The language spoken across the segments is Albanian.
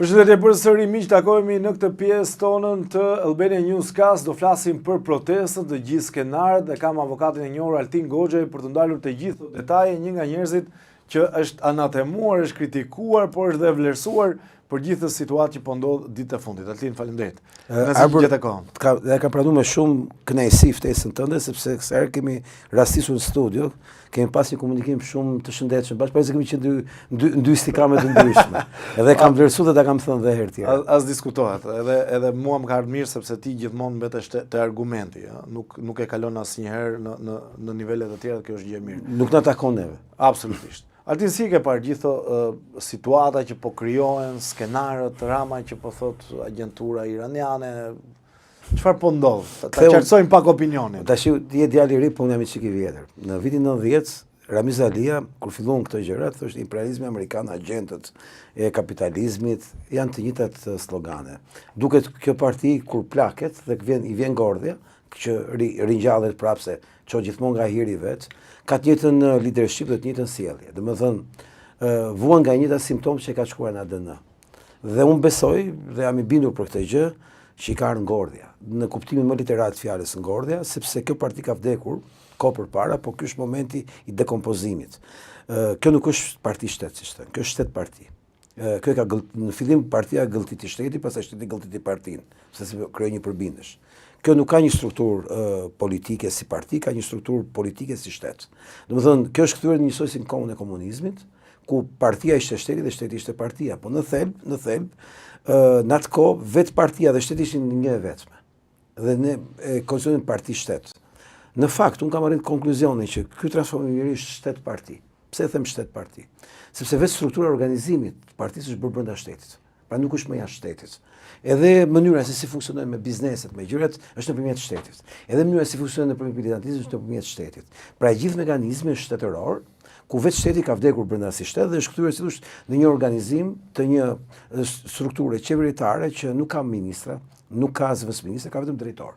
Përshëndetje përsëri miq, takohemi në këtë pjesë tonën të Albania Newscast. Do flasim për protestët, të gjithë skenarët dhe kam avokatin e njohur Altin Goxhaj për të ndalur të gjithë detaje, një nga njerëzit që është anatemuar, është kritikuar, por është dhe vlerësuar për gjithë situatë që po ndodh ditët e fundit. Altin, faleminderit. Dhe kam pranuar me shumë kënaqësi ftesën tënde sepse kësaj herë kemi rastisur në studio, kemi pas një komunikim shumë të shëndetshëm bashkë, parë se kemi qenë dy istikamet të ndryshme. Edhe kam vlerësuar dhe ta kam thënë edhe herë tjetër. As diskutohet, edhe mua më ka ardhur mirë sepse ti gjithmonë mbetesh te argumenti, nuk e kalon asnjëherë në nivele të tjera, kjo është gjë e mirë. Nuk na takon neve. Absolutisht. Altin, si ke parë gjithë situata që po krijohen, skenarët, Rama që po thot agjentura iraniane, çfarë po ndodh? Ta qartësojmë pak opinionin. Tash ti je djalë i ri, po unë jam i çik i vjetër. Në vitin 90, Ramiz Alia, kur filluan këto gjërat, thoshte imperializmi amerikan, agjentët e kapitalizmit, janë të njëjtat slogane. Duket kjo parti kur plaket dhe i vjen gordhja, që ringjallet prapse çon gjithmonë nga hiri vet, ka të njëjtën leadership dhe të njëjtën sjellje. Domethënë, vuan nga njëjta simptom që ka shkuar në ADN. Dhe unë besoj dhe jam i bindur për këtë gjë që i ka ngordhja, në kuptimin më literal të fjalës ngordhja, sepse kjo parti ka vdekur kohë përpara, por ky është momenti i dekompozimit. Kjo nuk është parti shtet, si thënë, kjo është shtet parti. Kjo ka në fillim partia gëlltiti shteti, pastaj shteti gëlltiti partinë, sepse krijoi një përbindësh. Kjo nuk ka një strukturë politike si parti, ka një strukturë politike si shtet. Domethënë, kjo është kthyer në njësoj si në kohën e komunizmit, ku partia ishte shteti dhe shteti ishte partia, po në thelb, në atë kohë vetë partia dhe shteti ishin një e vetme. Dhe ne konsideronim parti shtet. Në fakt, unë kam arritur konkluzionin që ky transformim i është shtet parti. Pse e them shtet parti? Sepse vetë struktura e organizimit të partisë është bërë brenda shtetit. Pra nuk është më jashtë shtetit. Edhe mënyra se si funksionojnë me bizneset, me gjërat, është nëpërmjet shtetit. Edhe mënyra si funksionojnë nëpërmjet militantizmit është nëpërmjet shtetit. Pra gjithë mekanizmi është shtetëror, ku vetë shteti ka vdekur brenda si shtet dhe është kthyer si thosh në një organizim të një strukture qeveritare që nuk ka ministra, nuk ka zëvendësministë, ka vetëm drejtor.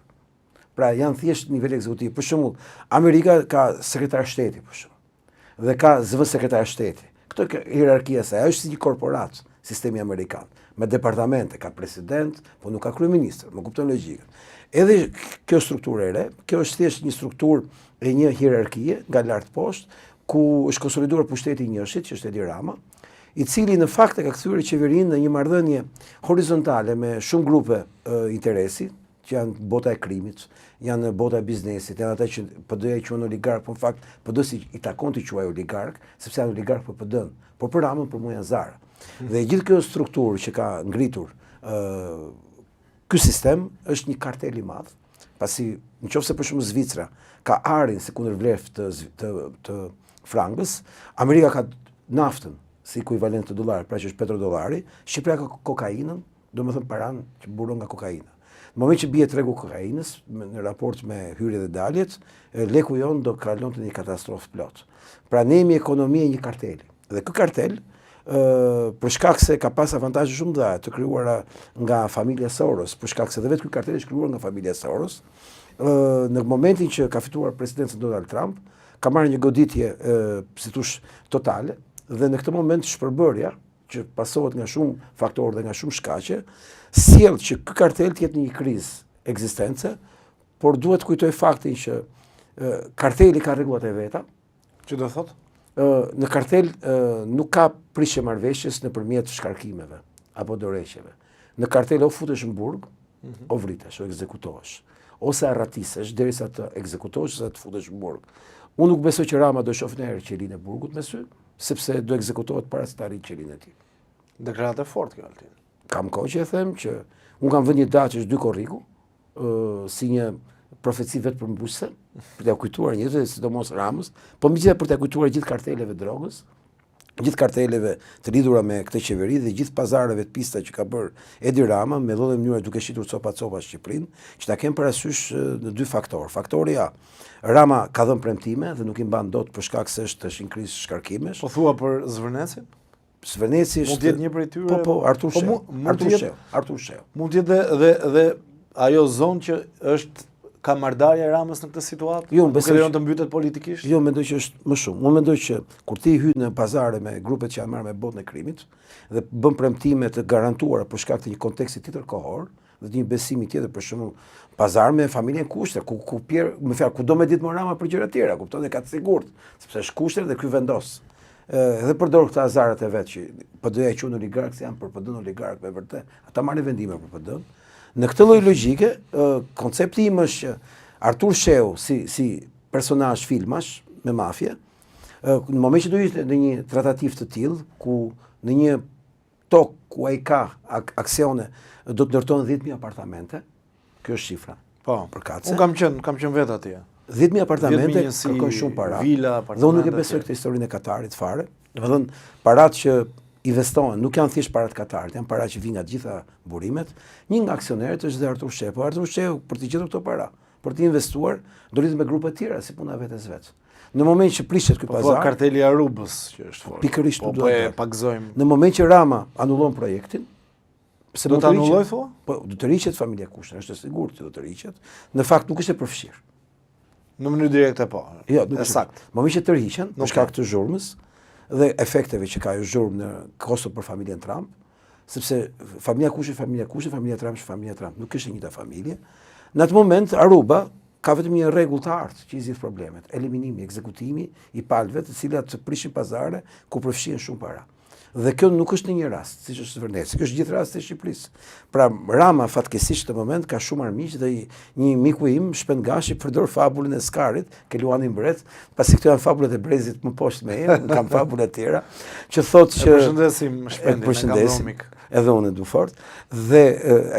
Pra janë thjesht nivel ekzekutiv. Për shembull, Amerika ka sekretar shteti, për shembull. Dhe ka zëvendësekretar shteti. Këtë hierarkia e saj është si një korporat, sistemi amerikan, me departamente, ka president, po nuk ka kryeministër, më kupton logjikën. Edhe kjo strukturë e re, kjo është thjesht një strukturë e një hierarkie nga lart poshtë, ku është konsoliduar pushteti i njëshit, që është Edi Rama, i cili në fakt e ka kthyer qeverinë në një marrëdhënie horizontale me shumë grupe interesi, që janë bota e krimit, janë bota e biznesit, janë ata që PD-ja i quajnë oligark, po në fakt PD si i takon të quajë oligark, sepse janë oligark për PD-n, por për Ramën për mua janë zarë. Dhe gjithë kjo strukturë që ka ngritur ky sistem është një kartel i madh, pasi nëse për shembull Zvicra ka arin si kundërvlerë të frangës, Amerika ka naftën si ekuivalent të dollarit, pra që është petrodollari, Shqipëria ka kokainën, domethënë paran që buron nga kokaina. Në moment që bie tregu kokainës, në raport me hyrjet dhe daljet, leku jon do kalonte një katastrofë plot. Pra ne jemi ekonomia e një karteli. Dhe ky kartel, për shkak se ka pas avantazhe shumë të krijuara nga familja Soros, për shkak se dhe vetë ky kartel është krijuar nga familja Soros, në momentin që ka fituar presidencën Donald Trump, ka marrë një goditje, si thosh, totale, dhe në këtë moment shpërbërja, që pasohet nga shumë faktorë dhe nga shumë shkaqe, sjell që ky kartel të jetë një krizë ekzistence, por duhet kujtoj faktin që karteli ka rregullat e veta. Që do thotë? Në kartel nuk ka prishje marrëveshjes nëpërmjet shkarkimeve apo dorëheqjeve. Në kartel o futesh në burg, o vritesh, o ekzekutohesh, ose arratisesh derisa të ekzekutohesh ose të futesh në burg. Unë nuk besoj që Rama do shoh në herë qelinë e burgut me sy, sepse do ekzekutohet para se të arrijë qelinë e tij. Deklaratë fortë kjo, Altin. Kam kohë që e them që unë kam vënë një datë që është 2 korriku, si një profeci vetë përmbushse, për t'ia kujtuar njerëzve, sidomos Ramës, po megjithatë për t'ia kujtuar gjithë karteleve drogës, gjithë karteleve të lidhura me këtë qeveri dhe gjithë pazareve të pista që ka bërë Edi Rama me lloj mënyre duke shitur copa Shqipërinë, që ta kemë parasysh në 2 faktorë. Faktori A, Rama ka dhënë premtime dhe nuk i mban dot për shkak se është në krizë shkarkimesh. Po thua për Zvërnecin? Zvërneci është mund të jetë një prej tyre. Po, Artur Sheu. Artur Sheu. Mund të jetë dhe ajo zonë që ka marrëdhënie e Ramës në këtë situatë? Jo, besoj që të mbytet politikisht? Jo, mendoj që është më shumë. Unë mendoj që kur ti hyn në pazare me grupet që janë marrë me botën e krimit dhe bën premtime të garantuara për shkak të një konteksti tjetër kohor, dhe të një besimi tjetër, për shembull, pazar me familjen Kushter, ku Pierre, më fal, ku do me ditë më Rama për gjëra të tjera, kupton, e ka të sigurt, sepse është Kushter dhe ky vendos. Edhe përdor këta azarat e vet që PD-ja e quhen oligark, janë për PD-n oligark me vërtet. Ata marrin vendime për PD-n. Në këtë lloj logjike, koncepti im është që Artur Sheu si personazh filmash me mafje, në moment që do ishte në një tratativ të tillë, ku në një tokë ku ai ka aksione, do të ndërtojnë 10.000 apartamente. Kjo është shifra. Po, për kace. Unë kam qenë vetë atje. 10.000 apartamente kërkojnë shumë para. Vila, dhe unë nuk e besoj këtë historinë e Katarit fare. Domethënë, parat që investohen nuk janë thjesht parat Katarit, janë para që vinë nga gjitha burimet. Një nga aksionerët është dhe Artur Sheu. Po Artur Sheu për të gjetur këto para, për të investuar, do lidhet me grupe të tjera si puna vetes vet. Në moment që prishet ky pazar, karteli i Arubës që është fort. Pikërisht po e pagzojmë. Në moment që Rama anullon projektin, pse do ta anulloj thua? Po, do të riqet familja Kushter, është e sigurt që do të riqet. Në fakt nuk është e përfshirë. Në mënyrë direkte po. Jo, nuk është sakt. Në moment që të riqen, për shkak të zhurmës dhe efekteve që ka ajo zhurmë në Kosovë për familjen Trump, sepse familja Kushter, familja Trump është familja Trump, nuk është e njëjta familje. Në atë moment Aruba ka vetëm një rregull të artë që i zgjidh problemet, eliminimi, ekzekutimi i palëve, të cilat të prishin pazare ku përfshihen shumë para. Dhe kjo nuk është në një rast, siç është Vërneci, kjo është gjithë rastet e Shqipërisë. Pra Rama fatkeqësisht në moment ka shumë armiq dhe një miku im Shpendgashi përdor fabulën e Skarit, ke Luani Mbret, pasi këto janë fabulat e Brezit më poshtë me herë, kam fabula të tjera, që thotë që përshëndesim Shpendin, nga Romik. Edhe unë du fort, dhe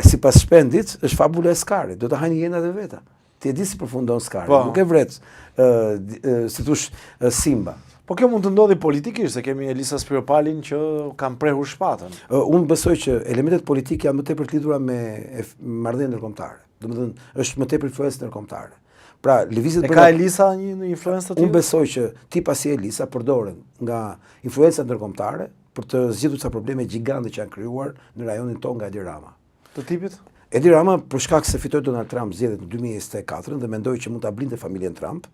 sipas Shpendit është fabula e Skarit, do të hajnë hienat e veta. Ti e di si përfundon Skari, nuk e vret si thosh Simba. Po kjo mund të ndodhi politikisht, se kemi Elisa Spiropalin që kanë prehur shpatën. Unë besoj që elementet politike janë më tepër të lidhura me marrëdhënie ndërkombëtare. Domethënë, është më tepër influencë ndërkombëtare. Pra, lëvizjet ka Elisa një influencë të tillë? Unë besoj që tipa si Elisa përdoren nga influenca ndërkombëtare për të zgjidhur ca probleme gjigante që janë krijuar në rajonin tonë nga Edi Rama. Të tipit? Edi Rama, për shkak se fitoi Donald Trump zgjedhjet në 2024 dhe mendoi që mund ta blinte familjen Trump,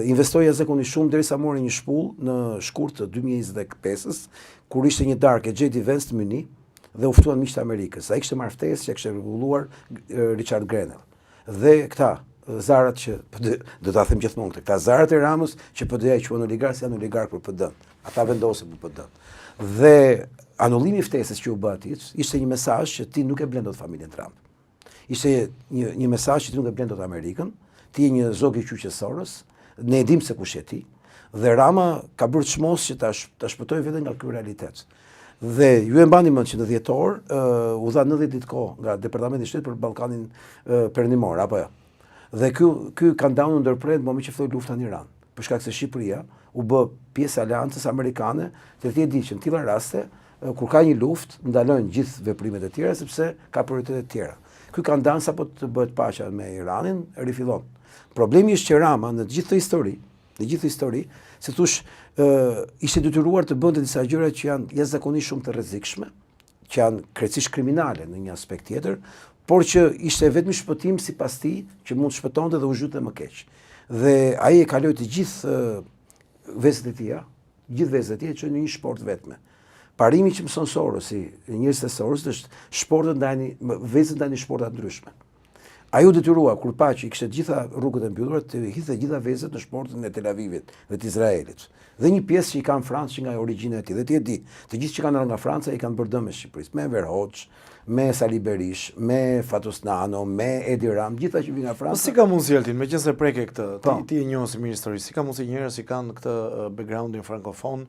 investoi jashtëzakonisht shumë derisa mori një shpull në shkurt të 2025-s, kur ishte një darkë e J.D. Vance të Myni dhe u ftuan miqtë e Amerikës. Ai kishte marrë ftesë që kishte rregulluar Richard Grenell. Dhe këta zarat që do ta them gjithmonë këtë, këta zarat e Ramës që PD-ja i quhen oligark, janë oligark për PD-n. Ata vendosen për PD-n. Dhe anullimi i ftesës që u bë atij ishte një mesazh që ti nuk e blen dot familjen Trump. Ishte një mesazh që ti nuk e blen dot Amerikën, ti je një zog i quqe Soros, ne e dim se kush je ti, dhe Rama ka bërë çmos që ta shpëtojë veten nga ky realitet. Dhe ju e mbani mend që në dhjetor u dha 90 ditë kohë nga Departamenti i Shtetit për Ballkanin Perëndimor, apo jo. Dhe ky countdown u ndërpret në momentin që filloi lufta në Iran, për shkak se Shqipëria u bë pjesë e aleancës amerikane, të ti e di që në tilla raste kur ka një luftë ndalojnë gjithë veprimet e tjera sepse ka prioritete të tjera. Ky countdown sapo të bëhet paqja me Iranin rifillon. Problemi është që Rama në gjithë histori, si thosh, ishte detyruar të bënte disa gjëra që janë jashtëzakonisht shumë të rrezikshme, që janë krejtësisht kriminale në një aspekt tjetër, por që ishte vetëm shpëtim sipas tij që mund të shpëtonte dhe u zhyte më keq. Dhe ai e kaloi të gjithë vezët e tij, që në një sport vetme. Parimi që mëson Sorosi, njerëzit e Sorosit është sportet vezët ndajnë sporta të ndryshme. Ai u detyrua kur pa që i kishte gjitha rrugët e mbyllura të hidhte gjitha vezët në sportin e Tel Avivit dhe të Izraelit. Dhe një pjesë që i kanë Francë që nga origjina e tij. Dhe ti e di, të gjithë që kanë ardhur nga Franca i kanë bërë dëm me Shqipërisë, me Enver Hoxha, me Sali Berish, me Fatos Nano, me Edi Ram, gjitha që vinë nga Franca. Po si ka mundësi Altin, meqense preke këtë, ti e njoh si mirë histori, si ka mundësi njerëz që kanë këtë backgroundin frankofon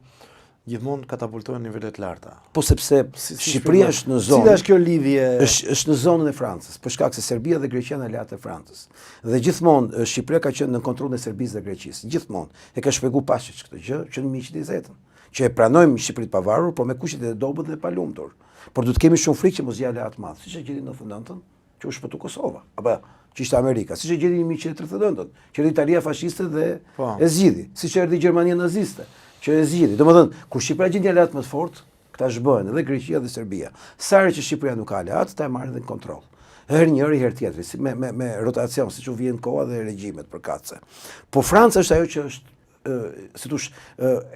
gjithmonë katapultojnë në nivele të larta. Po sepse Shqipëria është në zonë. Cila është kjo lidhje? Është në zonën e Francës, për shkak se Serbia dhe Greqia janë aleatë e Francës. Dhe gjithmonë Shqipëria ka qenë në kontrollin e Serbisë dhe Greqisë. Gjithmonë. E ka shpjeguar Pashiç këtë gjë që në miqit e zetën. Që e pranojmë Shqipërinë pavarur, por me kushtet e dobët dhe palumtur. Por duhet të kemi shumë frikë që mos jale aleat madh. Siç e gjeti në 99-ën, që u shpëtu Kosova, apo që ishte Amerika. Siç e gjeti në 1939-ën, që erdhi Italia fashiste dhe e zgjidhi. Siç erdhi Gjermania naziste, që e zgjidhi. Domethënë, kur Shqipëria gjendi aleat më të fortë, këta zhbëhen edhe Greqia dhe Serbia. Sa herë që Shqipëria nuk ka aleat, ta e marrin në kontroll. Herë njëri, herë tjetri, si me rotacion, siç u vjen koha dhe regjimet përkatëse. Po Franca është ajo që është si thosh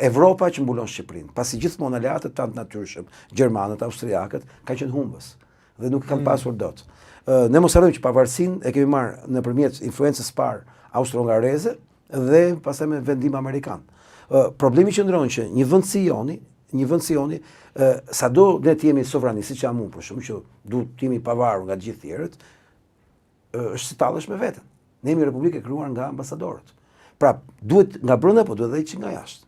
Evropa që mbulon Shqipërinë, pasi gjithmonë aleatët tanë natyrshëm, gjermanët, austriakët, kanë qenë humbës dhe nuk kanë pasur dot. Ne mos harrojmë që pavarësinë e kemi marrë nëpërmjet influencës parë austro-hungareze dhe pastaj me vendim amerikan. Problemi qëndron që një vend si joni, sado ne të jemi sovranistë, siç jam unë për shkak që duhet të jemi pavarur nga të gjithë tjerët, është si tallesh me veten. Ne jemi republikë e krijuar nga ambasadorët. Pra, duhet nga brenda, po duhet edhe që nga jashtë.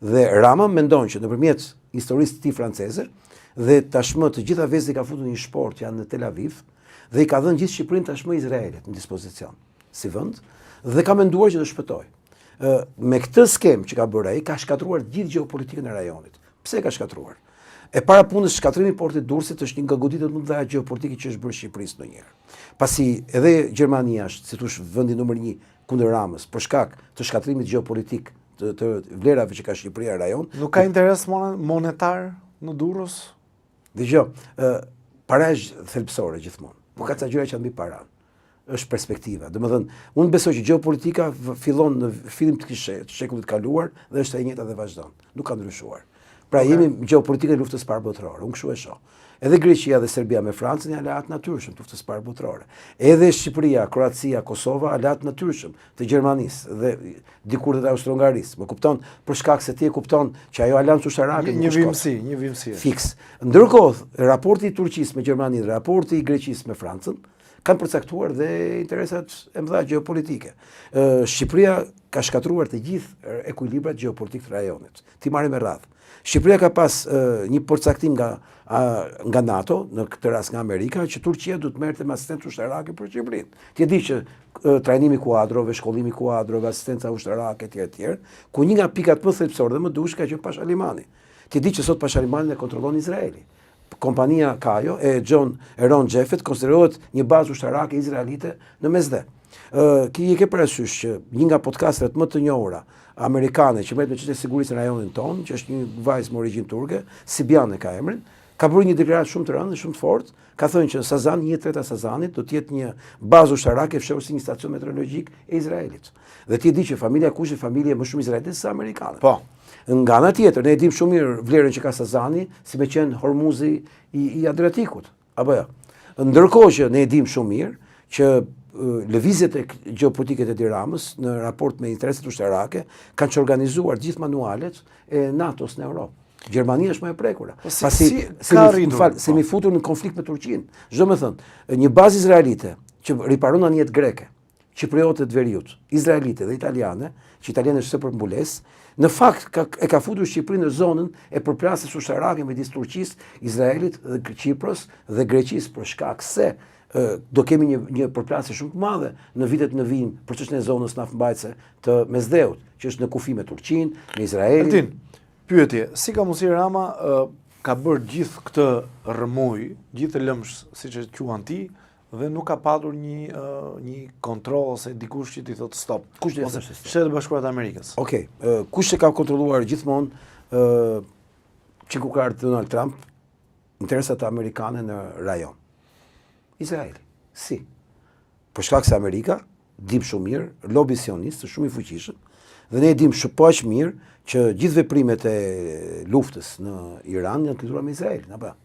Dhe Rama mendon që nëpërmjet historisë të tij franceze dhe tashmë të gjitha vezët i ka futur një shport janë në Tel Aviv dhe i ka dhënë gjithë Shqipërinë tashmë Izraelit në dispozicion si vend dhe ka menduar që të shpëtojë. Me këtë skem që ka bërë ai, ka shkatruar gjithë gjeopolitikën e rajonit. Pse ka shkatruar? E para punës shkatrimi i portit Durrësit është një nga goditjet më të mëdha gjeopolitike që është bërë Shqipërisë ndonjëherë. Pasi edhe Gjermania është, si thosh, vendi numër 1 kundër Ramës për shkak të shkatrimit gjeopolitik të vlerave që ka Shqipëria rajon. Nuk ka interes monetar në Durrës? Dgjoj, para është thelbësore gjithmonë. Nuk ka ca gjëra që mbi para. Është perspektiva. Domethënë, unë besoj që gjeopolitika fillon në fillim të shekullit kaluar dhe është e njëjta dhe vazhdon. Nuk ka ndryshuar. Pra jemi gjeopolitikën e luftës së parë botërore, unë kështu e shoh. Edhe Greqia dhe Serbia me Francën janë aleat natyrshëm të luftës së parë botërore. Edhe Shqipëria, Kroacia, Kosova aleat natyrshëm të Gjermanisë dhe dikur të Austro-Hungarisë. Më kupton për shkak se ti e kupton që ajo aleancë ushtarake një vimësi. Fiks. Ndërkohë, raporti i Turqisë me Gjermaninë dhe raporti i Greqisë me Francën kanë përcaktuar dhe interesat e mëdha gjeopolitike. Shqipëria ka shkatruar të gjithë ekuilibrat gjeopolitik të rajonit. Ti marrë me radhë. Shqipëria ka pas një përcaktim nga NATO, në këtë rast nga Amerika, që Turqia du të merrte me asistencë ushtarake për Shqipërinë. Ti e di që trajnimi kuadrove, shkollimi kuadrove, asistenca ushtarake etj, ku një nga pikat më thelbësore dhe më dush ka qenë Pashalimani. Ti e di që sot Pashalimanin e kontrollon Izraeli. Kompania Kajo e Ron Jeffet konsiderohet një bazë ushtarake izraelite në Mesdhe. Ki e ke parasysh që një nga podcastet më të njohura amerikane që merret me çështje sigurisë në rajonin tonë, që është një vajzë me origjinë turke, Sibiane ka emrin, ka bërë një deklaratë shumë të rëndë dhe shumë të fortë, ka thënë që Sazan, 1/3 e Sazanit do të jetë një bazë ushtarake e fshehur si një stacion meteorologjik e Izraelit. Dhe ti e di që familja Kush është familje më shumë izraelite se amerikane. Po. Nga ana tjetër, ne e dim shumë mirë vlerën që ka Sazani, si me qenë Hormuzi i Adriatikut. Apo jo. Ndërkohë që ne e dim shumë mirë që lëvizjet e gjeopolitike të Ramës në raport me intereset ushtarake kanë që organizuar gjithë manualet e NATO-s në Europë. Gjermania është më e prekura. Se mi futur në konflikt me Turqinë. Çdo më thënë, një bazë izraelite që riparon anjet greke, Qipriotet Veriut, izraelite dhe italiane, që italiane është për mbulesë, në fakt e ka futur Shqipërinë në zonën e përplasjes ushtarake midis Turqisë, Izraelit dhe Qipros dhe Greqisë për shkak se do kemi një përplasje shumë të madhe në vitet në vijim për çështën e zonës naftëmbajtëse të Mesdheut, që është në kufi me Turqinë, me Izraelin. Ertin, pyetje, si ka mundësi Rama ka bërë gjithë këtë rrëmuj, gjithë lëmsh, siç e quan ti, dhe nuk ka patur një kontroll ose dikush që t'i thotë stop. Kush ose Shtetet Bashkuara të Amerikës. Okej, kush e ka kontrolluar gjithmonë çikukarët Donald Trump, interesat amerikane në rajon? Izraeli. Si? Për shkak se Amerika dim shumë mirë, lobi sionist është shumë i fuqishëm, dhe ne dim shumë aq mirë që gjithë veprimet e luftës në Iran janë lidhura me Izraelin, apo?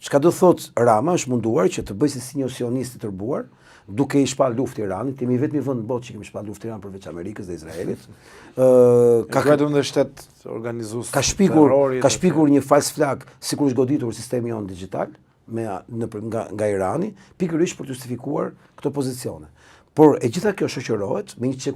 Çka do thot Rama është munduar që të bëjë si një sionist i tërbuar, duke i shpall luftë Iranit, kemi vetëm një vend në botë që kemi shpall luftë Iran përveç Amerikës dhe Izraelit. Ka vetëm dhe shtet organizues. Ka shpikur një fals flag sikur është goditur sistemi jon digjital nga Irani, pikërisht për të justifikuar këto pozicione. Por e gjitha kjo shoqërohet me një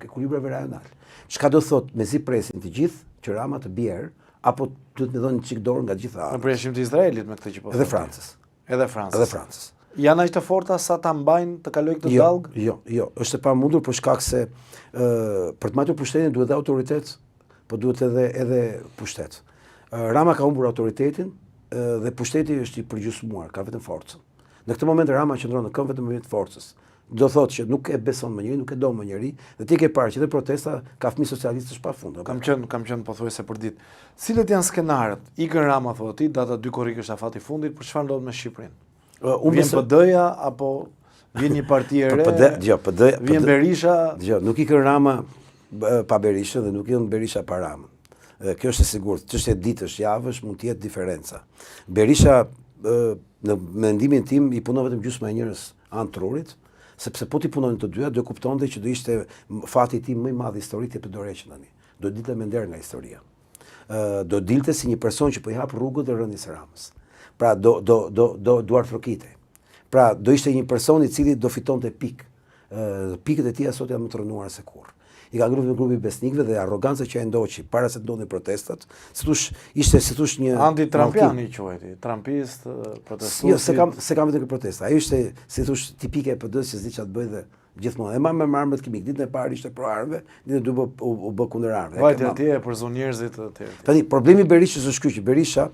ekuilibrave rajonal. Çka do thot mezi presin të gjithë që Rama të bjerë, apo do të më dhënë një çik dorë nga gjitha anët. Në përjashtim të Izraelit me këtë që po. Edhe Francës. Edhe Francës. Janë aq të forta sa ta mbajnë të kaloj këtë dallg? Jo, është e pamundur për shkak se për të marrë pushtetin duhet dhe autoritet, po duhet edhe pushtet. Rama ka humbur autoritetin dhe pushteti është i përgjysmuar, ka vetëm forcën. Në këtë moment Rama qëndron në këmbë vetëm me forcës. Do thotë që nuk e beson më njëri, nuk e do më njëri, dhe ti ke parë që dhe protesta ka fëmijë socialistësh pafund. Kam qenë pothuajse për ditë. Cilat janë skenarët? Ikën Rama thotë ti, data 2 korrik është afati i fundit, për çfarë ndodh me Shqipërinë? Vjen PD-ja apo vjen një parti e re? Vjen Berisha? Nuk i kën Rama pa Berishën dhe nuk i kën Berisha pa Ramën. Kjo është e sigurt, çështja e ditësh, javësh mund të jetë diferenca. Berisha në mendimin tim i punon vetëm gjysma e njerëz anë trurit, sepse po ti punonin të dyja, do kuptonte që do ishte fati tim më i madh historik të Dorëçit tani. Do dilte më nder nga historia. Do dilte si një person që po i hap rrugën e rënies Ramës. Pra do duart trokite. Pra do ishte një person i cili do fitonte pikë. Pikët e tija sot janë më të rënuara se kurrë. I ka ngritur grupi besnikëve dhe arroganca që e ndoqi para se të ndodhin protestat, ishte një anti-Trumpian i quajti, trumpist, protestues. Jo, se kam vetëm protesta. Ai ishte si thosh tipike e PD-s që s'di çfarë të bëj dhe gjithmonë. E me armët kimik. Ditën e parë ishte pro armëve, ditën e dytë u bë kundër armëve. Vajti atje për zonë njerëzit të tjerë. Tani problemi i Berishës është ky që Berisha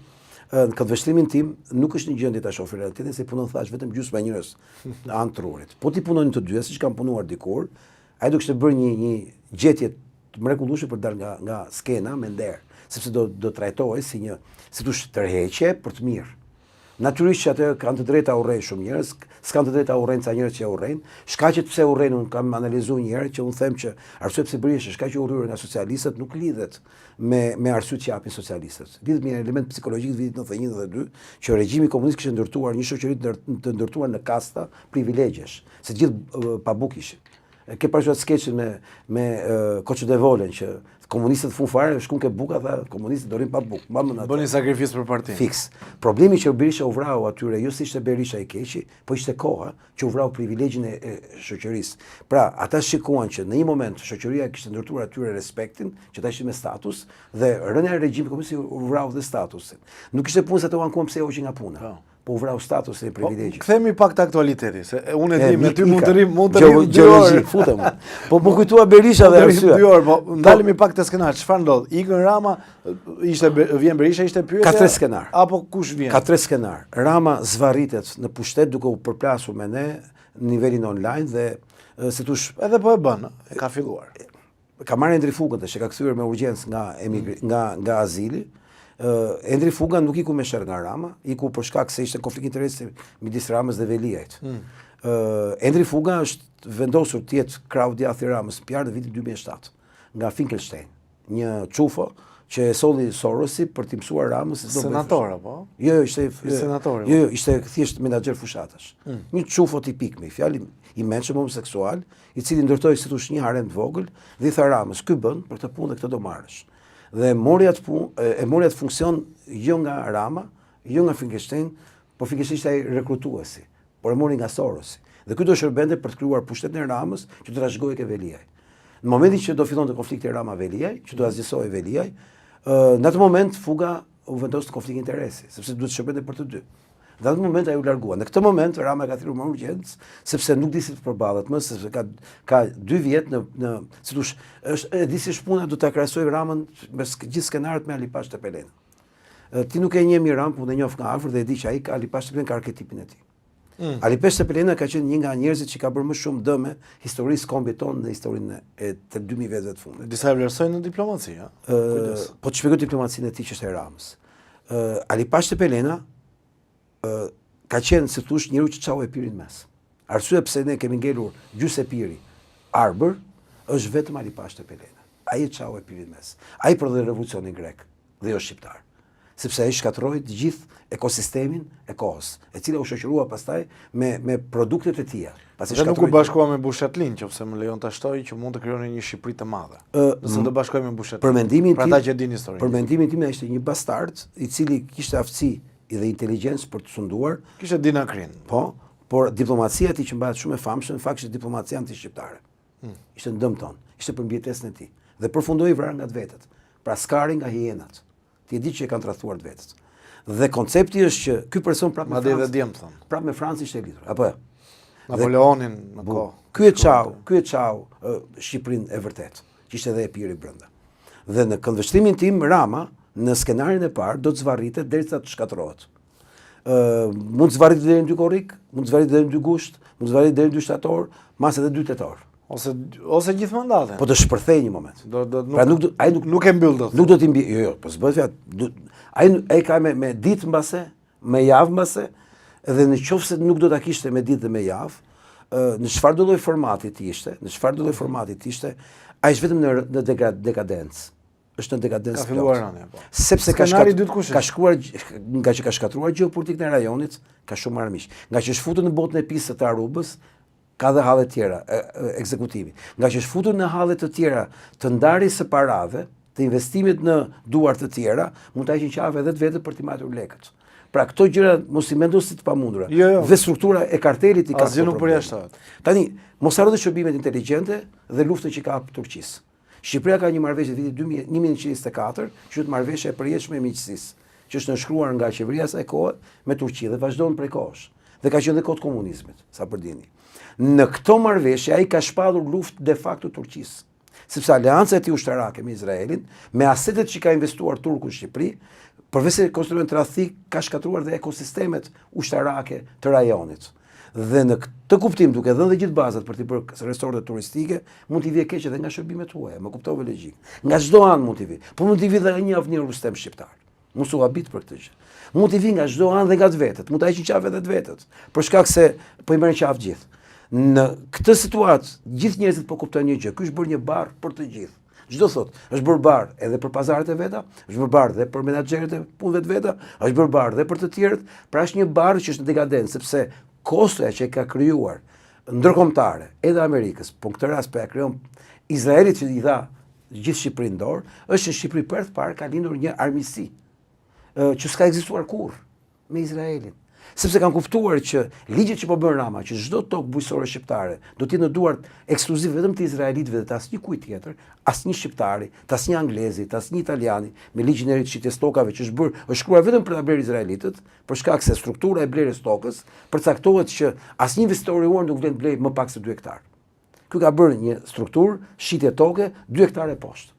në këtë vështrimin tim nuk është në gjendje ta shohë realitetin se punon thash vetëm gjysma e njerëz anë trurit. Po ti punonin të dyja siç kanë punuar dikur, ai do kishte bërë një gjetje të mrekullueshme për dal nga skena me nder, sepse do trajtohej si një tërheqje për të mirë. Natyrisht që atë kanë të drejta urrejnë shumë njerëz, s'kan të drejta urrejnë ca njerëz që urrejnë. Shkaqet pse urrejnë unë kam analizuar një herë që unë them që arsye pse Berisha shkaq që urryer nga socialistët nuk lidhet me arsyet që japin socialistët. Lidhet me një element psikologjik të vitit 91-92 që regjimi komunist kishte ndërtuar një shoqëri të ndërtuar në kasta privilegjesh, se gjithë pabuk ishin. Ke parasysh skeçin me Koçë de Volen që komunistët fun fare, shkun ke buka tha komunistët dorin pa bukë. Bënin sakrificë për partinë. Fiks. Problemi që Berisha u vrau atyre, jo si ishte Berisha i keqi, po ishte koha që u vrau privilegjin e shoqërisë. Pra, ata shikuan që në një moment shoqëria kishte ndërtuar atyre respektin, që ata ishin me status dhe rënia e regjimit komunist u vrau dhe statusin. Nuk ishte punë se të ankuam pse hoqin nga puna. Po u vrau statusin e privilegjit. Kthemi pak te aktualiteti, se unë e di me ty mund të rim 2 orë. Futem. Po kujtua Berisha dhe arsye. 2 orë, po ndalemi pak te skenar. Çfarë ndodh? Ikën Rama, vjen Berisha, ishte pyetja. Ka 3 skenar. Apo kush vjen? Ka 3 skenar. Rama zvarritet në pushtet duke u përplasur me ne në nivelin online dhe si thosh edhe po e bën, ka filluar. Ka marrë ndrifugën tash, ka kthyer me urgjencë nga azili. Endri Fuga nuk iku me sherr nga Rama, iku për shkak se ishte konflikt interesi midis Ramës dhe Veliajt. Endri Fuga është vendosur të jetë krau djathi i Ramës në PR në vitin 2007 nga Finkelstein, një çufo që e solli Sorosi për t'i mësuar Ramës se do bëj. Senator apo? Jo, ishte senator. Jo, ishte thjesht menaxher fushatash. Një çufo tipik me fjalë i mençëm homoseksual, i cili ndërtoi si thosh një harem të vogël dhe i tha Ramës, "Ky bën për këtë punë dhe këtë do marrësh." Dhe mori atë funksion jo nga Rama, jo nga Finkelstein, por Finkelstein ishte ai rekrutuesi, por e mori nga Sorosi. Dhe ky do shërbente për të krijuar pushtetin e Ramës që të trashëgojë ke Veliaj. Në momentin që do fillonte konflikti Rama-Veliaj, që do azgjësohej Veliaj, në atë moment Fuga u vendos në konflikt interesi, sepse duhet të shërbente për të dy. Dhe atë moment ai u largua. Në këtë moment Rama ka thirrur me urgjencë, sepse nuk di si të përballet më, sepse ka 2 vjet në si thosh, e di si shpuna do ta krahasoj Ramën me gjithë skenarët me Alipash Tepelen. Ti nuk e njeh mirë Ramën, po e njoh nga afër dhe e di që ai Alipash Tepelen ka arketipin e tij. Alipash Tepelen ka qenë një nga njerëzit që ka bërë më shumë dëme historisë kombit tonë në historinë e të 2000 viteve të fundit. Disa e vlerësojnë në diplomaci, ha. Po të shpjegoj diplomacinë e tij që është e Ramës. Alipash Tepelena ka qenë, si thush, njeriu që çau e pirin mes. Arsye pse ne kemi ngelur gjysë e piri arbër, është vetëm Alipash Tepelena. Ai e çau e pirin mes. Ai prodhoi revolucionin grek dhe jo shqiptar. Sepse ai shkatroi të gjithë ekosistemin e kohës, e cila u shoqërua pastaj me produktet e tija. Dhe nuk u bashkua me Bushatlin, qofse më lejon ta shtoj që mund të krijoni një Shqipëri të madhe. Nëse do bashkoj me Bushatlin. Për mendimin tim, për ata që din historinë. Për mendimin tim ishte një bastard i cili kishte aftësi dhe inteligjencë për të sunduar. Kishte dinakrin. Po, por diplomacia e tij që mbahet shumë e famshme, në fakt ishte diplomacia anti-shqiptare. Ishte në dëm ton, ishte për mbijetesën e tij. Dhe përfundoi vrarë nga të vetët. Pra skari nga hienat. Ti e di që e kanë tradhuar të vetët. Dhe koncepti është që ky person prapë me Francë. Prapë me Francë ishte lidhur, apo jo? Napoleonin në kohë. Ky e çau Shqipërinë e vërtet, që ishte edhe e piri brenda. Dhe në këndvështrimin tim Rama në skenarin e parë do të zvarritet derisa të shkatërrohet. Mund të zvarritet deri në 2 korrik, mund të zvarritet deri në 2 gusht, mund të zvarritet deri në 2 shtator, mas edhe 2 tetor. Ose gjithë mandatin. Po të shpërthej një moment. Pra nuk e mbyll dot. Nuk do t'i mbi, jo, po s'bëhet fjalë. Ai ka me ditë mbase, me javë mbase, Edhe në qoftë se nuk do ta kishte me ditë dhe me javë, në çfarë do lloj formati ishte, ai është vetëm në dekadencë. Është në dekadencë. Ka filluar rënja, po. Sepse Skenari dytë kush ka shkuar nga që ka shkatruar gjeopolitikën e rajonit, ka shumë armiq. Nga që është futur në botën e pisë të Arubës, ka dhe halle tjera ekzekutivi. Nga që është futur në halle të tjera të ndarjes së parave, të investimit në duar të tjera, mund të heqin qafë edhe vetë për t'i marrë lekët. Pra këto gjëra mos i mendo si të pamundura. Jo. Dhe struktura e kartelit i ka. Asgjë nuk përjashtohet. Tani, mos harro shërbimet inteligjente dhe luftën që ka Turqisë. Shqipëria ka një marrëveshje të vitit 1924, që është marrëveshja e përjetshme e miqësisë, që është nënshkruar nga qeveria e asaj kohe me Turqinë dhe vazhdon prej kohësh. Dhe ka qenë dhe kohë komunizmit, sa për dini. Në këto marrëveshje ai ka shpallur luftë de facto Turqisë. Sepse aleanca e tij ushtarake me Izraelin, me asetet që ka investuar Turku në Shqipëri, përveç se konstruojnë tradhti, ka shkatruar dhe ekosistemet ushtarake të rajonit. Dhe në këtë kuptim, duke dhënë dhe gjithë bazat për t'i bërë resorte turistike, mund t'i vijë keq edhe nga shërbimet huaja, më kuptove logjik. Nga çdo anë mund t'i vijë, po mund t'i vijë dhe një avni Rustem shqiptar. Mos u habit për këtë gjë. Mund t'i vijë nga çdo anë dhe nga të vetët, mund ta heqin qafë edhe të vetët, për shkak se po i merren qafë gjithë. Në këtë situatë, gjithë njerëzit po kuptojnë një gjë, ky është bërë një barr për të gjithë. Çdo thot, është bërë barr edhe për pazaret e veta, është bërë barr edhe për menaxherët e punëve të veta, është bërë barr edhe për të tjerët, pra është një barr që është në dekadencë, sepse kostoja që ka krijuar ndërkombëtare edhe Amerikës, po në këtë rast po ja krijon Izraelit që i dha gjithë Shqipërinë dorë, është në Shqipëri për të parë ka lindur një armiqësi që s'ka ekzistuar kurrë me Izraelin. Sepse kanë kuptuar që ligjet që po bën Rama, që çdo tokë bujqësore shqiptare do të jetë në duart ekskluziv vetëm të izraelitëve dhe të asnjë kujt tjetër, asnjë shqiptari, të asnjë anglezi, të asnjë italiani, me ligjin e ri të shitjes tokave që është shkruar vetëm për ta blerë izraelitët, për shkak se struktura e blerjes tokës përcaktohet që asnjë investitor i huaj nuk vlen të blejë më pak se 2 hektar. Ky ka bërë një strukturë shitje toke 2 hektare poshtë.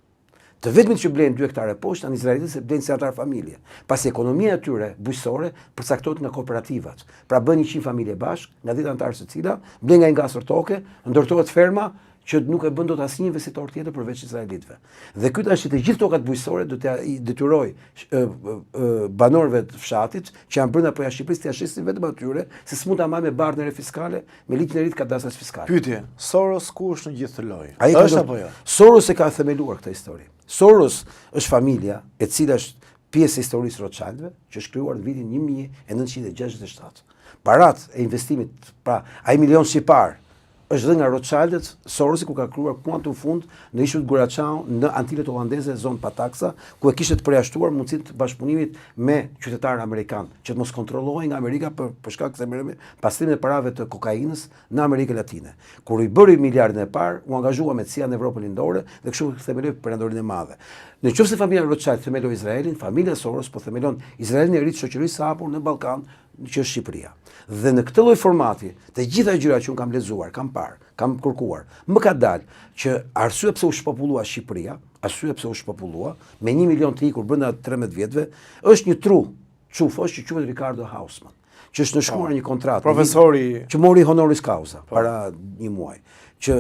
Të vetmit që blenë 2 hektare poshtë janë izraelitët se blenë si atar familje. Pasi ekonomia e tyre bujqësore përcaktohet nga kooperativat. Pra bën 100 familje bashkë, nga 10 anëtarë secila, blen nga ngasur toke, ndërtohet ferma që nuk e bën dot asnjë investitor tjetër përveç izraelitëve. Dhe ky tash të gjithë tokat bujqësore do t'ia detyroj banorëve të fshatit që janë brenda apo jashtë Shqipërisë t'ia shesin vetëm atyre, se s'mund ta marrë me bardhën e fiskale, me ligjin e ri të kadastrës fiskale. Pyetje, Soros ku është në gjithë të lojë? Është apo jo? Soros e ka themeluar këtë histori. Soros është familja e cila është pjesë e historisë Rothschildëve, që është krijuar në vitin 1967. Parat e investimit, pra ai milion shqiptar është dhe nga Rothschildët, Sorosi ku ka krijuar Quantum Fund në ishut Gurachao në Antillet Hollandeze, zonë Pataksa, ku e kishte të përjashtuar mundësitë të bashkëpunimit me qytetarë amerikanë, që të mos kontrollohej nga Amerika për shkak se pastrimin e parave të kokainës në Amerikën Latine. Kur i bëri miliardin e parë, u angazhua me CIA në Evropën Lindore dhe kështu themeloi perandorinë e madhe. Nëse familja Rothschild themeloi Izraelin, familja Soros po themelon Izraelin e ri të shoqërisë së hapur në Ballkan, që është Shqipëria. Dhe në këtë lloj formati, të gjitha gjërat që unë kam lexuar, kam parë, kam kërkuar, më ka dalë që arsye pse u shpopullua Shqipëria, me 1 milion të ikur brenda 13 vjetëve, është një çufosh që quhet Ricardo Hausmann, që është nënshkruar një kontratë, profesori që mori honoris causa para një muaji, që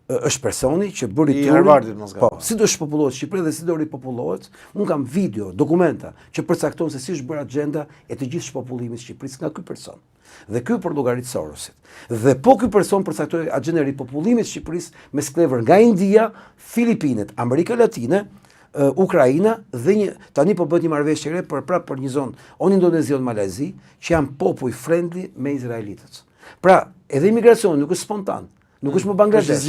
është personi që bëri i Harvardit mos gaboj. Po, si do shpopullohet Shqipëria dhe si do ripopullohet, unë kam video, dokumenta që përcaktojnë se si është bërë agjenda e të gjithë shpopullimit të Shqipërisë nga ky person. Dhe ky për llogarit Sorosit. Dhe po ky person përcaktoi agjendën e ripopullimit të Shqipërisë me sklever nga India, Filipinet, Amerika Latine, Ukraina dhe tani po bëhet një marrëveshje e re për një zonë on Indonezion, Malezi, që janë popull friendly me izraelitët. Pra, edhe imigracioni nuk është spontan. Nuk është më Bangladesh.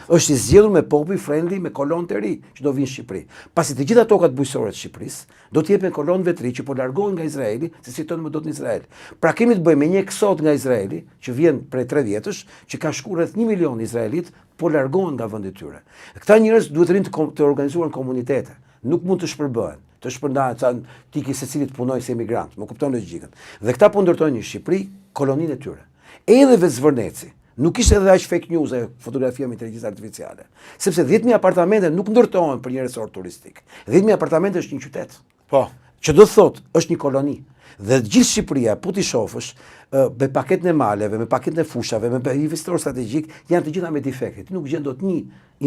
Është i zgjedhur me popull friendly, me kolonë të ri që do vinë në Shqipëri. Pasi të gjitha tokat bujqësore të Shqipërisë do të jepen kolonëve të ri që po largohen nga Izraeli, se fitojnë më dot në Izrael. Pra kemi të bëjmë me një eksod nga Izraeli, që vjen prej 3 vjetësh, që ka shkuar rreth 1 milion izraelit, po largohen nga vendi i tyre. Këta njerëz duhet të rinë të organizuar në komunitete, nuk mund të shpërbëhen, të shpërndahen tiki secilit punoj si emigrant, më kupton logjikën. Dhe këta po ndërtojnë në Shqipëri koloninë e tyre. Edhe Vezvërneci nuk ishte edhe aq fake news e fotografia me inteligjencë artificiale, sepse 10.000 apartamente nuk ndërtohen për një resort turistik. 10.000 apartamente është një qytet. Po. Që do thotë është një koloni. Dhe gjithë Shqipëria, po ti shohësh, me paketën e maleve, me paketën e fushave, me investitor strategjik, janë të gjitha me defekte. Ti nuk gjen dot një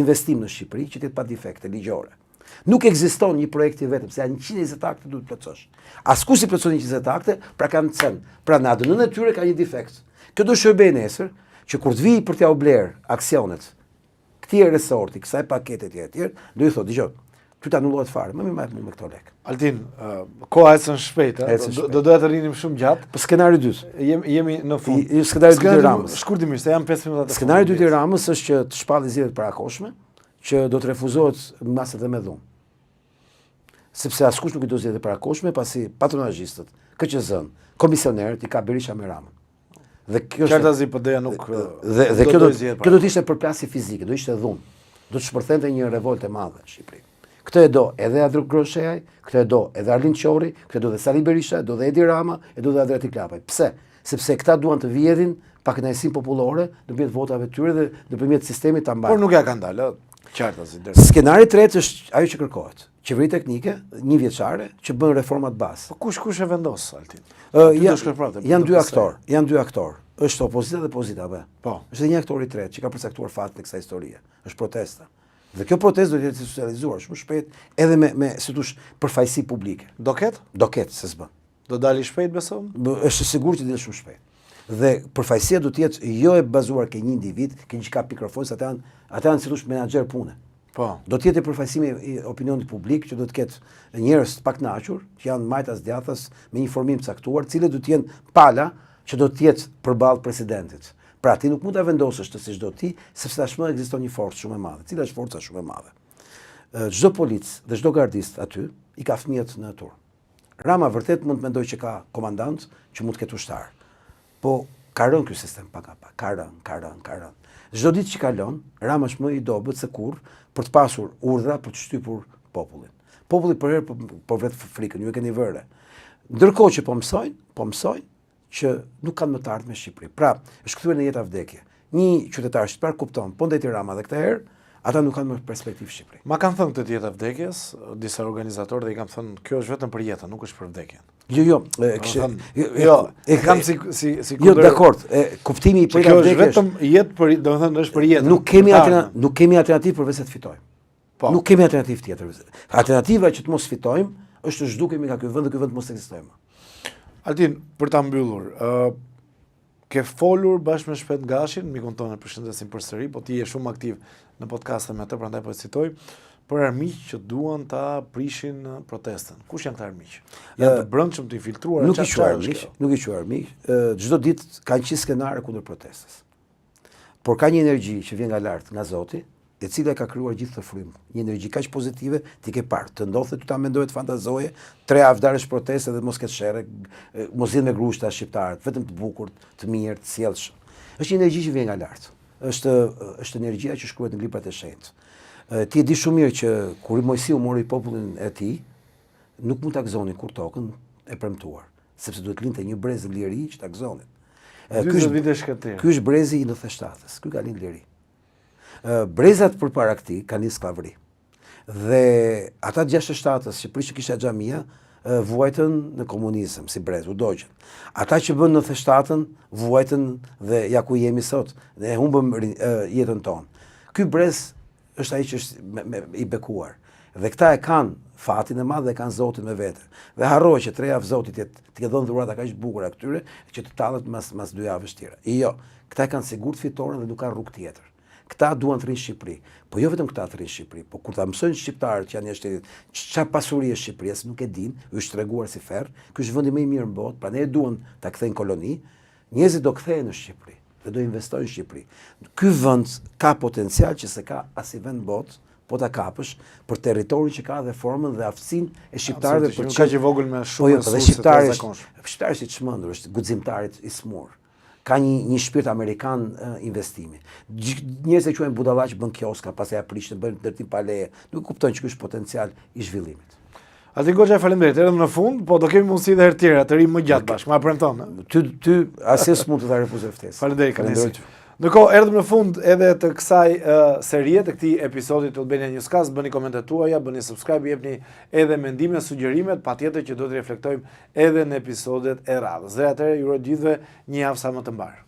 investim në Shqipëri që të jetë pa defekte ligjore. Nuk ekziston një projekt i vetëm, se janë 120 akte duhet plotësosh. Askush i plotëson 120 akte, pra kanë cen. Pra në ADN-n e tyre ka një defekt. Kjo do shërbej nesër që kur të vi për t'ia u bler aksionet këtij resorti, kësaj pakete etj, do i thotë, dëgjoj, ty ta anullohet fare, më mirë me këto lek. Altin, koha ecën shpejt, do doja të rinim shumë gjatë. Për skenari 2. Jemi në fund. Skenari 2 i Ramës. Shkurtimisht, janë 5 minuta të fundit. Skenari 2 i Ramës është që të shpallë zgjedhjet parakoshme, që do të refuzohet masat e me dhunë. Sepse askush nuk i do zgjedhjet parakoshme, pasi patronazhistët, KQZ-n, komisionerët i ka Berisha me Ramën. Dhe kjo Qartazi PD-ja nuk dhe kjo do të ishte përplasje fizike, do ishte dhunë. Do të shpërthente një revoltë e madhe në Shqipëri. Këtë e do edhe Adruk Groshejaj, këtë e do edhe Arlind Qori, këtë e do edhe Sali Berisha, do edhe Edi Rama, e do edhe Adriatik Klapaj. Pse? Sepse këta duan të vjedhin pa kënaqësinë popullore nëpërmjet votave të tyre dhe nëpërmjet sistemit ta mbajnë. Por nuk ja kanë dalë, qartazi. Skenari i tretë është ajo që kërkohet. Qeveri teknike, 1 vjeçare, që bën reformat bazë. Po kush e vendos, Altin? Janë dy aktor. Është opozita dhe pozita B. Po. Është edhe një aktor i tretë që ka përcaktuar fatin e kësaj historie. Është protesta. Dhe kjo protestë do të jetë socializuar shumë shpejt edhe me si thosh përfaqësi publike. Do ketë? Do ketë, se s'bën. Do dali shpejt beson? Është sigurt që del shumë shpejt. Dhe përfaqësia do të jetë jo e bazuar ke një individ, ke një kap mikrofon, ata janë si thosh menaxher pune. Po. Do të jetë përfaqësimi i opinionit publik që do të ketë njerëz të pakënaqur, që janë majtas djathtas me një formim të caktuar, cilët do të jenë pala që do të jetë përballë presidentit. Pra ti nuk mund ta vendosësh të si çdo ti, sepse tashmë ekziston një forcë shumë e madhe. Cila është forca shumë e madhe? Çdo polic dhe çdo gardist aty i ka fëmijët në tur. Rama vërtet mund të mendojë që ka komandant që mund të ketë ushtar. Po ka rënë ky sistem pak a pak. Ka rënë. Çdo ditë që kalon, Rama është më i dobët se kurrë për të pasur urdhra për të shtypur popullin. Populli për herë po vret frikën, ju e keni vënë. Ndërkohë që po mësojnë që nuk kanë më të ardhmë me Shqipëri. Pra, është kthyer në jetë vdekje. Një qytetar shqiptar kupton, po ndajti Rama dhe këtë herë, ata nuk kanë më perspektivë Shqipëri. Ma kanë thënë këtë jetë vdekjes, disa organizatorë dhe i kanë thënë, kjo është vetëm për jetën, nuk është për vdekjen. Kam si Jo, dakord, kuptimi i jetës vdekjes. Kjo është vetëm jetë për, domethënë është për jetën. Nuk kemi alternativë përveç se të fitojmë. Po. Nuk kemi alternativë tjetër. Alternativa që të mos fitojmë është të zhdukemi nga ky vend dhe ky vend mos ekzistojmë. Altin, për ta mbyllur, ke folur bashkë me Shpet Gashin, mikun tonë e përshëndesim përsëri, po ti je shumë aktiv në podcast me atë, prandaj po e citoj, për armiq që duan ta prishin protestën. Kush janë këta armiq? Janë të brendshëm, të infiltruar, nuk i quaj armiq. Çdo ditë kanë qenë skenare kundër protestës. Por ka një energji që vjen nga lart, nga Zoti, e cila ka krijuar gjithë të frymë. Një energji kaq pozitive, ti ke parë, të ndodhte ty ta mendoje, të fantazoje, 3 javë darësh proteste dhe mos ketë sherrë, mos jenë me grushta shqiptarët, vetëm të bukur, të mirë, të sjellshëm. Është një energji që vjen nga lart. Është energjia që shkruhet në librat e shenjtë. Ti e di shumë mirë që kur Mojsiu mori popullin e tij, nuk mund ta gëzonin kur tokën e premtuar, sepse duhet lindte një brez liri që ta gëzonin. Ky është brezi i 97-s. Ky ka lind liri. Brezat përpara këtij kanë një sklavëri. Dhe ata 67-s që prishë kisha xhamia vuajtën në komunizëm si brez, u dogjën. Ata që bën 97-ën vuajtën dhe ja ku jemi sot, dhe humbëm jetën tonë. Ky brez është ai që është i bekuar. Dhe këta e kanë fatin e madh dhe kanë Zotin me vete. Dhe harroj që 3 javë Zoti t'i ka dhënë dhurata kaq të bukura këtyre që të tallet mas 2 javësh tjera. Jo, këta kanë sigurt fitoren dhe nuk kanë rrugë tjetër. Këta duan të rrinë Shqipëri, po jo vetëm këta të rrinë Shqipëri, po kur ta mësojnë shqiptarët që janë jashtë shtetit, çfarë pasuri është Shqipëria, se nuk e dinë, është treguar si ferr, ky është vendi më i mirë në botë, prandaj duan ta kthejnë koloni, njerëzit do kthehen në Shqipëri dhe do investojnë në Shqipëri. Ky vend ka potencial që se ka asnjë vend në botë, po ta kapësh për territorin që ka dhe formën dhe aftësinë e shqiptarëve për çka që vogël me shumë resurse të zakonshme. Shqiptari i çmendur është guximtarit i smur. Ka një shpirt amerikan investimi. Njerëzit e quajnë budallaq, bën kioska, pastaj aprishën, bën ndërtim paleje. Nuk kuptojnë që ky është potencial i zhvillimit. Altin Goxha, faleminderit. Erdhëm në fund, po do kemi mundësi edhe herë tjera të rim më gjatë bashkë. Ma premton. Ty asnjë s'mund të ta refuzoj ftesën. Faleminderit. Ndërkohë, erdhëm në fund edhe të kësaj serie, të këtij episodi të Albania Newscast. Bëni komentet tuaja, bëni subscribe, jepni edhe mendime, sugjerimet, patjetër që do të reflektojmë edhe në episodet e radhës. Dhe atëherë ju uroj gjithëve një javë sa më të mbar.